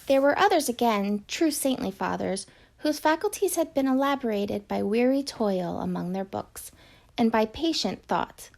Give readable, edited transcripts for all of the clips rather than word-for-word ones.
There were others again, true saintly fathers, whose faculties had been elaborated by weary toil among their books, and by patient thought,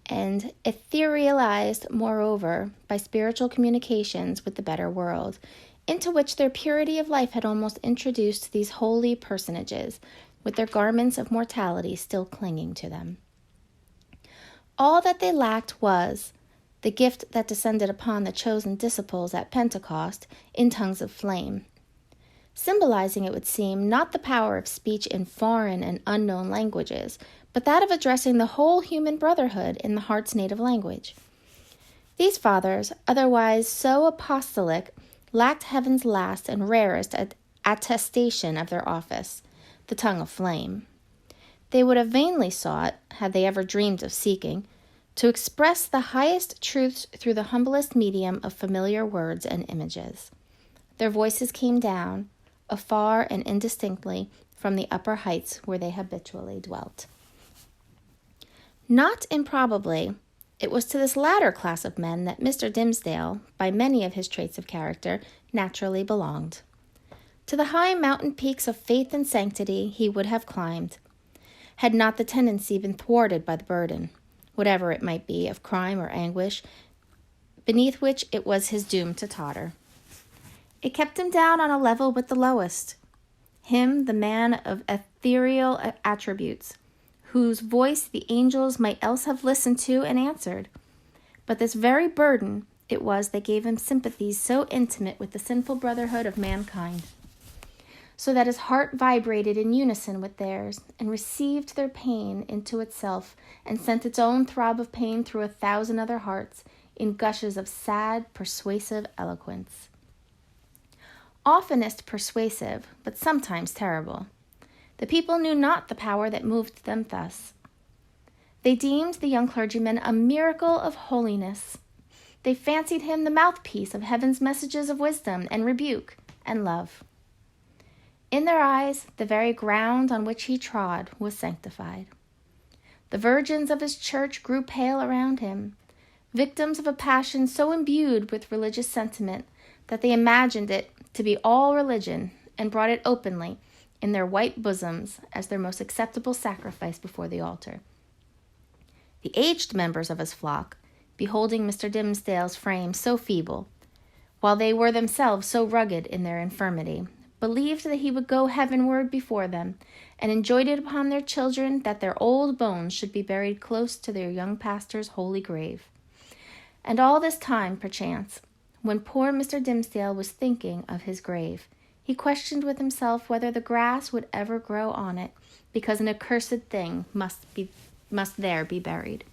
and etherealized, moreover, by spiritual communications with the better world, into which their purity of life had almost introduced these holy personages, with their garments of mortality still clinging to them. All that they lacked was the gift that descended upon the chosen disciples at Pentecost in tongues of flame, symbolizing, it would seem, not the power of speech in foreign and unknown languages, but that of addressing the whole human brotherhood in the heart's native language. These fathers, otherwise so apostolic, lacked heaven's last and rarest attestation of their office, the tongue of flame. They would have vainly sought, had they ever dreamed of seeking, to express the highest truths through the humblest medium of familiar words and images. Their voices came down, afar and indistinctly, from the upper heights where they habitually dwelt. Not improbably, it was to this latter class of men that Mr. Dimmesdale, by many of his traits of character, naturally belonged. To the high mountain peaks of faith and sanctity he would have climbed, had not the tendency been thwarted by the burden, whatever it might be, of crime or anguish, beneath which it was his doom to totter. It kept him down on a level with the lowest, him, the man of ethereal attributes, whose voice the angels might else have listened to and answered. But this very burden it was that gave him sympathies so intimate with the sinful brotherhood of mankind, so that his heart vibrated in unison with theirs, and received their pain into itself, and sent its own throb of pain through 1,000 other hearts, in gushes of sad, persuasive eloquence. Oftenest persuasive, but sometimes terrible. The people knew not the power that moved them thus. They deemed the young clergyman a miracle of holiness. They fancied him the mouthpiece of heaven's messages of wisdom and rebuke and love. In their eyes, the very ground on which he trod was sanctified. The virgins of his church grew pale around him, victims of a passion so imbued with religious sentiment that they imagined it to be all religion and brought it openly in their white bosoms as their most acceptable sacrifice before the altar. The aged members of his flock, beholding Mr. Dimmesdale's frame so feeble, while they were themselves so rugged in their infirmity, believed that he would go heavenward before them, and enjoyed it upon their children that their old bones should be buried close to their young pastor's holy grave. And all this time, perchance, when poor Mr. Dimmesdale was thinking of his grave, he questioned with himself whether the grass would ever grow on it, because an accursed thing must there be buried.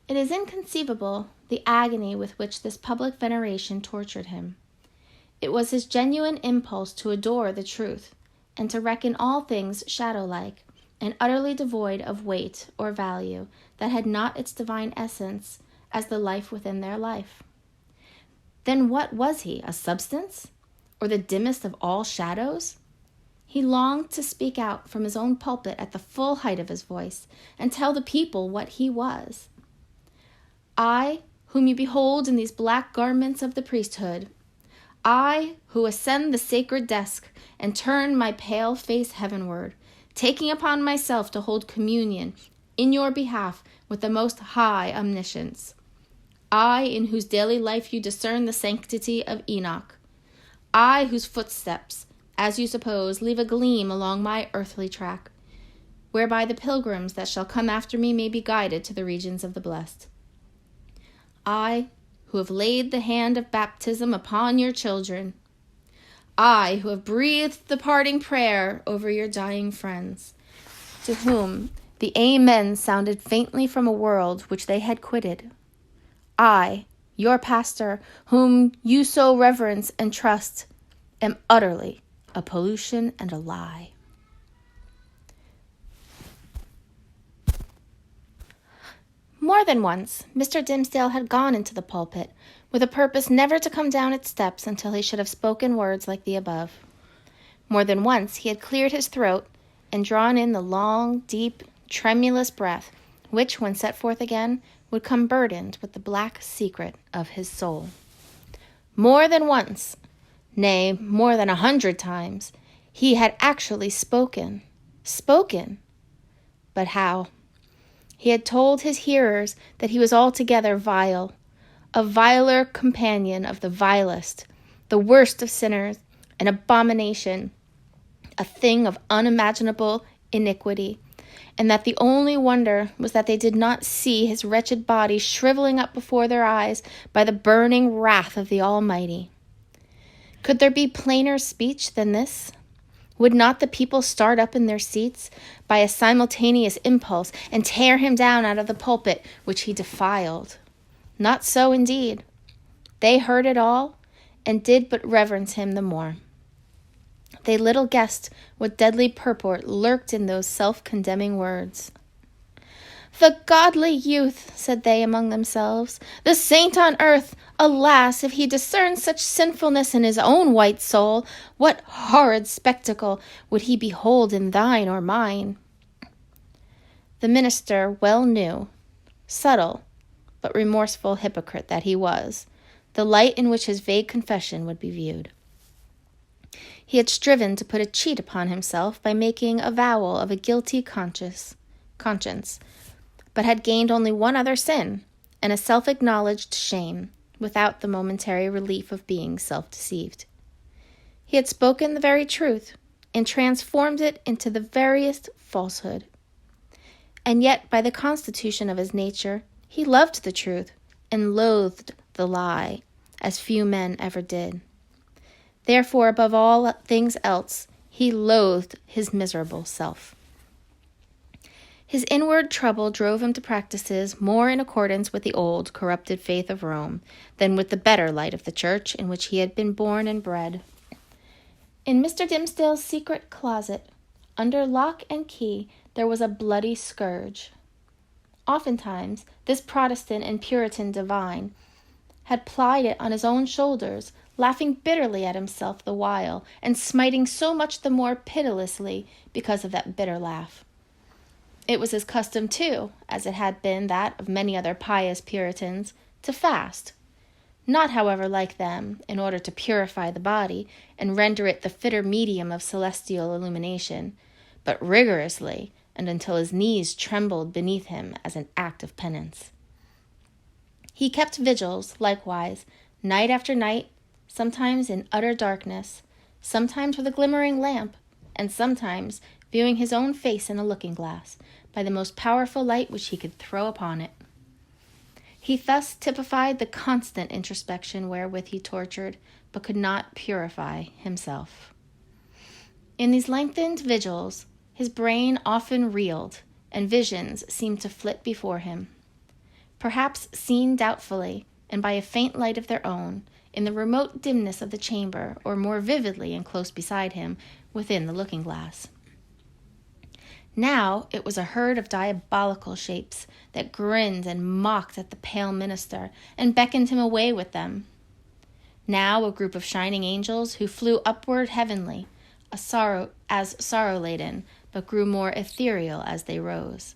It is inconceivable the agony with which this public veneration tortured him. It was his genuine impulse to adore the truth, and to reckon all things shadow-like, and utterly devoid of weight or value, that had not its divine essence as the life within their life. Then what was he, a substance, or the dimmest of all shadows? He longed to speak out from his own pulpit at the full height of his voice, and tell the people what he was. I, whom you behold in these black garments of the priesthood, I, who ascend the sacred desk and turn my pale face heavenward, taking upon myself to hold communion in your behalf with the most high omniscience. I, in whose daily life you discern the sanctity of Enoch. I, whose footsteps, as you suppose, leave a gleam along my earthly track, whereby the pilgrims that shall come after me may be guided to the regions of the blessed. I, who have laid the hand of baptism upon your children. I, who have breathed the parting prayer over your dying friends, to whom the Amen sounded faintly from a world which they had quitted. I, your pastor, whom you so reverence and trust, am utterly a pollution and a lie. More than once, Mr. Dimmesdale had gone into the pulpit with a purpose never to come down its steps until he should have spoken words like the above. More than once he had cleared his throat and drawn in the long, deep, tremulous breath, which, when set forth again, would come burdened with the black secret of his soul. More than once, nay, more than 100 times, he had actually spoken. Spoken. But how? He had told his hearers that he was altogether vile, a viler companion of the vilest, the worst of sinners, an abomination, a thing of unimaginable iniquity, and that the only wonder was that they did not see his wretched body shriveling up before their eyes by the burning wrath of the Almighty. Could there be plainer speech than this? Would not the people start up in their seats by a simultaneous impulse and tear him down out of the pulpit which he defiled? Not so, indeed. They heard it all, and did but reverence him the more. They little guessed what deadly purport lurked in those self-condemning words. "The godly youth," said they among themselves, "the saint on earth, alas, if he discerns such sinfulness in his own white soul, what horrid spectacle would he behold in thine or mine?" The minister well knew, subtle but remorseful hypocrite that he was, the light in which his vague confession would be viewed. He had striven to put a cheat upon himself by making avowal of a guilty conscience, but had gained only one other sin, and a self-acknowledged shame, without the momentary relief of being self-deceived. He had spoken the very truth, and transformed it into the veriest falsehood. And yet, by the constitution of his nature, he loved the truth, and loathed the lie, as few men ever did. Therefore, above all things else, he loathed his miserable self. His inward trouble drove him to practices more in accordance with the old, corrupted faith of Rome than with the better light of the church in which he had been born and bred. In Mr. Dimmesdale's secret closet, under lock and key, there was a bloody scourge. Oftentimes, this Protestant and Puritan divine had plied it on his own shoulders, laughing bitterly at himself the while, and smiting so much the more pitilessly because of that bitter laugh. It was his custom, too, as it had been that of many other pious Puritans, to fast, not, however, like them, in order to purify the body and render it the fitter medium of celestial illumination, but rigorously, and until his knees trembled beneath him as an act of penance. He kept vigils, likewise, night after night, sometimes in utter darkness, sometimes with a glimmering lamp, and sometimes viewing his own face in a looking-glass by the most powerful light which he could throw upon it. He thus typified the constant introspection wherewith he tortured, but could not purify himself. In these lengthened vigils, his brain often reeled, and visions seemed to flit before him, perhaps seen doubtfully, and by a faint light of their own, in the remote dimness of the chamber, or more vividly and close beside him, within the looking-glass. Now it was a herd of diabolical shapes that grinned and mocked at the pale minister, and beckoned him away with them. Now a group of shining angels who flew upward heavenly, sorrow-laden, but grew more ethereal as they rose.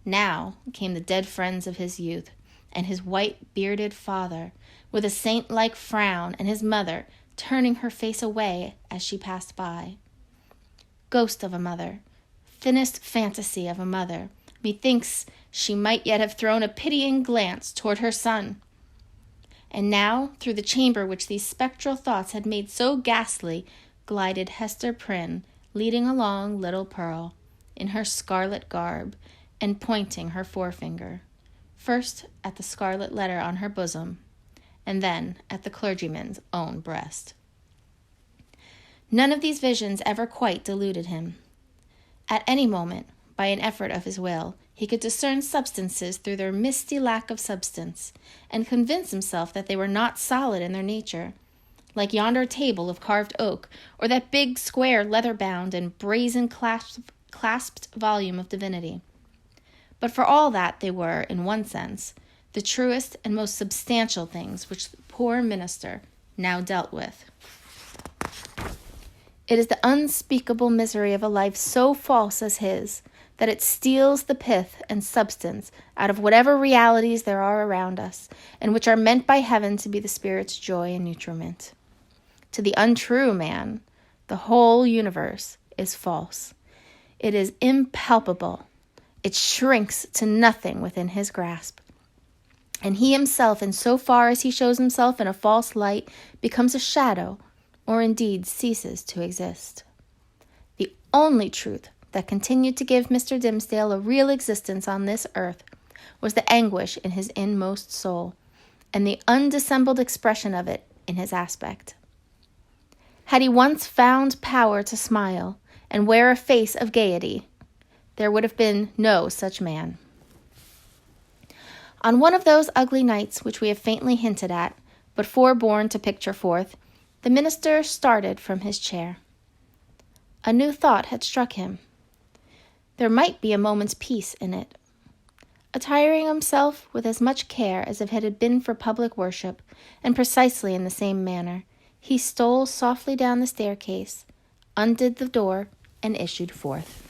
Now came the dead friends of his youth, and his white-bearded father, with a saint-like frown, and his mother, turning her face away as she passed by. Ghost of a mother, thinnest fantasy of a mother, methinks she might yet have thrown a pitying glance toward her son. And now, through the chamber which these spectral thoughts had made so ghastly, glided Hester Prynne, leading along little Pearl, in her scarlet garb, and pointing her forefinger, first at the scarlet letter on her bosom, and then at the clergyman's own breast. None of these visions ever quite deluded him. At any moment, by an effort of his will, he could discern substances through their misty lack of substance, and convince himself that they were not solid in their nature, like yonder table of carved oak, or that big, square, leather-bound, and brazen clasped volume of divinity. But for all that, they were, in one sense, the truest and most substantial things which the poor minister now dealt with. It is the unspeakable misery of a life so false as his, that it steals the pith and substance out of whatever realities there are around us, and which are meant by heaven to be the Spirit's joy and nutriment. To the untrue man, the whole universe is false. It is impalpable. It shrinks to nothing within his grasp. And he himself, in so far as he shows himself in a false light, becomes a shadow, or indeed ceases to exist. The only truth that continued to give Mr. Dimmesdale a real existence on this earth was the anguish in his inmost soul, and the undissembled expression of it in his aspect. Had he once found power to smile and wear a face of gaiety, there would have been no such man. On one of those ugly nights which we have faintly hinted at, but forborne to picture forth, the minister started from his chair. A new thought had struck him. There might be a moment's peace in it. Attiring himself with as much care as if it had been for public worship, and precisely in the same manner, he stole softly down the staircase, undid the door, and issued forth.